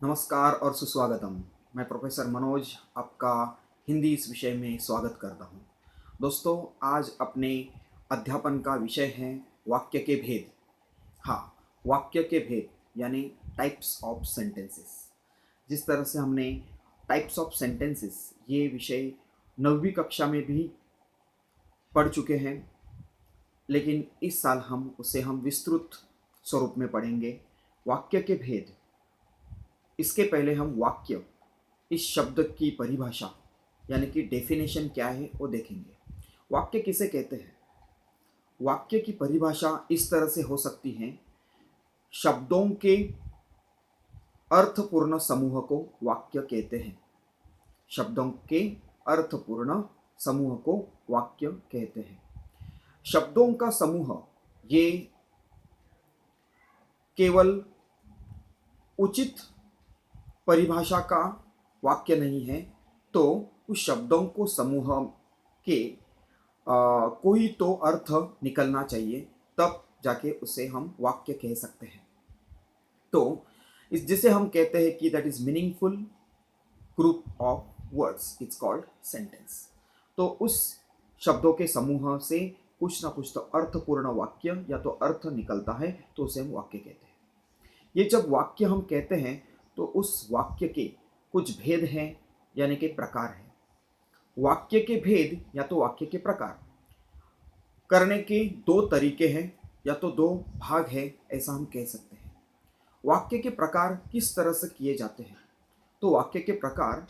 नमस्कार और सुस्वागतम। मैं प्रोफेसर मनोज आपका हिंदी इस विषय में स्वागत करता हूँ। दोस्तों, आज अपने अध्यापन का विषय है वाक्य के भेद। हाँ, वाक्य के भेद यानी टाइप्स ऑफ सेंटेंसेस। जिस तरह से हमने टाइप्स ऑफ सेंटेंसेस ये विषय 9वीं कक्षा में भी पढ़ चुके हैं, लेकिन इस साल हम विस्तृत स्वरूप में पढ़ेंगे वाक्य के भेद। इसके पहले हम वाक्य इस शब्द की परिभाषा यानी कि डेफिनेशन क्या है वो देखेंगे। वाक्य किसे कहते हैं? वाक्य की परिभाषा इस तरह से हो सकती है, शब्दों के अर्थपूर्ण समूह को वाक्य कहते हैं। शब्दों के अर्थपूर्ण समूह को वाक्य कहते हैं। शब्दों का समूह ये केवल उचित परिभाषा का वाक्य नहीं है, तो उस शब्दों को समूह के कोई तो अर्थ निकलना चाहिए, तब जाके उसे हम वाक्य कह सकते हैं। तो इस जिसे हम कहते हैं कि that is meaningful group of words, it's called sentence. तो उस शब्दों के समूह से कुछ ना कुछ तो अर्थपूर्ण वाक्य या तो अर्थ निकलता है, तो उसे हम वाक्य कहते हैं। ये जब वाक्य हम कहते हैं तो उस वाक्य के कुछ भेद हैं यानी कि प्रकार हैं। वाक्य के भेद या तो वाक्य के प्रकार करने के दो तरीके हैं या तो दो भाग हैं, ऐसा हम कह सकते हैं। वाक्य के प्रकार किस तरह से किए जाते हैं? तो वाक्य के प्रकार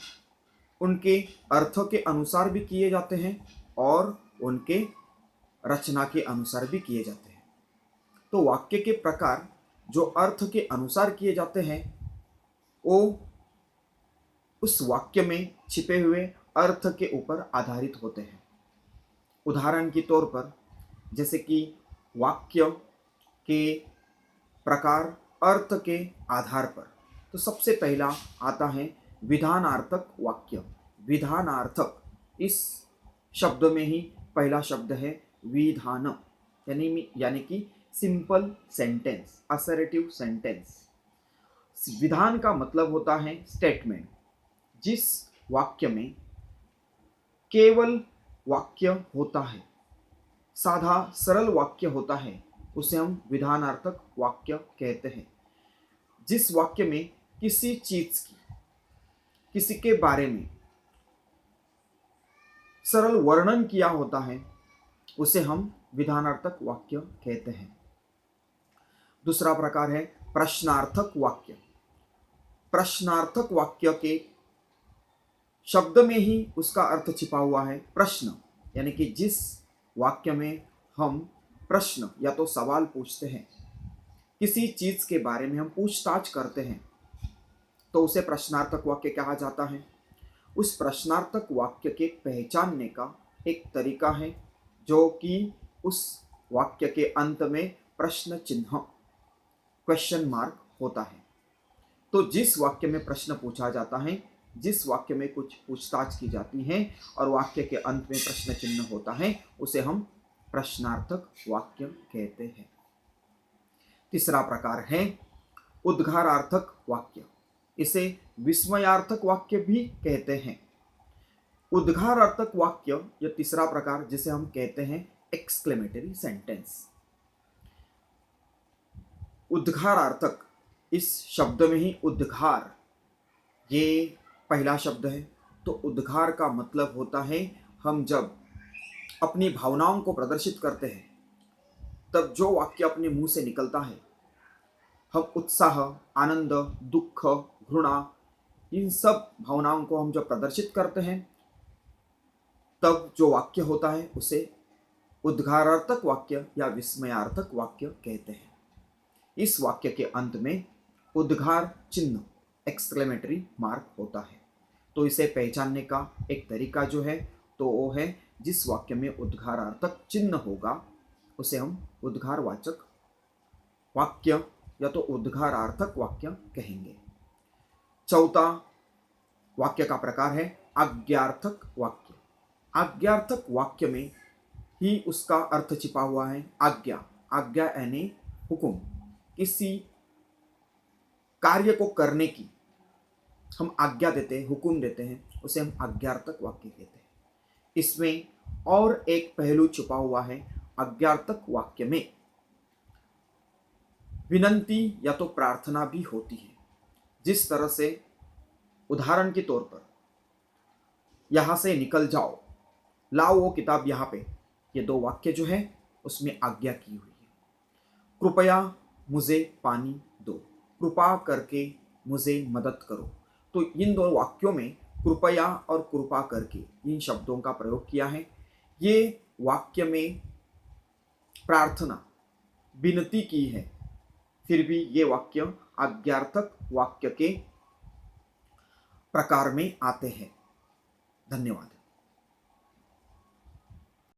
उनके अर्थ के अनुसार भी किए जाते हैं और उनके रचना के अनुसार भी किए जाते हैं। तो वाक्य के प्रकार जो अर्थ के अनुसार किए जाते हैं वो उस वाक्य में छिपे हुए अर्थ के ऊपर आधारित होते हैं। उदाहरण के तौर पर, जैसे कि वाक्य के प्रकार अर्थ के आधार पर, तो सबसे पहला आता है विधानार्थक वाक्य। विधानार्थक इस शब्द में ही पहला शब्द है विधान, यानी कि सिंपल सेंटेंस, असर्टिव सेंटेंस। विधान का मतलब होता है स्टेटमेंट। जिस वाक्य में केवल वाक्य होता है, साधा सरल वाक्य होता है, उसे हम विधानार्थक वाक्य कहते हैं। जिस वाक्य में किसी चीज की, किसी के बारे में सरल वर्णन किया होता है, उसे हम विधानार्थक वाक्य कहते हैं। दूसरा प्रकार है प्रश्नार्थक वाक्य। प्रश्नार्थक वाक्य के शब्द में ही उसका अर्थ छिपा हुआ है प्रश्न, यानी कि जिस वाक्य में हम प्रश्न या तो सवाल पूछते हैं, किसी चीज के बारे में हम पूछताछ करते हैं, तो उसे प्रश्नार्थक वाक्य कहा जाता है। उस प्रश्नार्थक वाक्य के पहचानने का एक तरीका है, जो कि उस वाक्य के अंत में प्रश्न चिन्ह, क्वेश्चन मार्क होता है। तो जिस वाक्य में प्रश्न पूछा जाता है, जिस वाक्य में कुछ पूछताछ की जाती है और वाक्य के अंत में प्रश्न चिन्ह होता है, उसे हम प्रश्नार्थक वाक्य कहते हैं। तीसरा प्रकार है उद्गारार्थक वाक्य। इसे विस्मयार्थक वाक्य भी कहते हैं। उद्गारार्थक वाक्य यह तीसरा प्रकार, जिसे हम कहते हैं एक्सक्लेमेटरी सेंटेंस। उद्गारार्थक, इस शब्द में ही उद्गार ये पहला शब्द है। तो उद्गार का मतलब होता है हम जब अपनी भावनाओं को प्रदर्शित करते हैं, तब जो वाक्य अपने मुंह से निकलता है, हम उत्साह, आनंद, दुख, घृणा, इन सब भावनाओं को हम जब प्रदर्शित करते हैं, तब जो वाक्य होता है उसे उद्गारार्थक वाक्य या विस्मयार्थक वाक्य कहते हैं। इस वाक्य के अंत में उद्गार चिन्ह, एक्सक्लेमेटरी मार्क होता है। तो इसे पहचानने का एक तरीका जो है, तो वो है जिस वाक्य में उद्गारार्थक चिन्ह होगा, उसे हम उद्गारवाचक वाक्य या तो उद्गारार्थक वाक्य कहेंगे। चौथा वाक्य का प्रकार है आज्ञार्थक वाक्य। आज्ञार्थक वाक्य में ही उसका अर्थ छिपा हुआ है आज्ञा। आज्ञा यानी हुक्म, किसी कार्य को करने की हम आज्ञा देते हैं, हुक्म देते हैं, उसे हम आज्ञार्थक वाक्य कहते हैं। इसमें और एक पहलू छुपा हुआ है। आज्ञार्थक वाक्य में विनंती या तो प्रार्थना भी होती है। जिस तरह से उदाहरण के तौर पर यहां से निकल जाओ, लाओ वो किताब यहाँ पे, ये दो वाक्य जो है उसमें आज्ञा की हुई है। कृपया मुझे पानी दो, कृपा करके मुझे मदद करो। तो इन दो वाक्यों में कृपया और कृपा करके इन शब्दों का प्रयोग किया है। ये वाक्य में प्रार्थना, विनती की है, फिर भी ये वाक्य आज्ञार्थक वाक्य के प्रकार में आते हैं। धन्यवाद।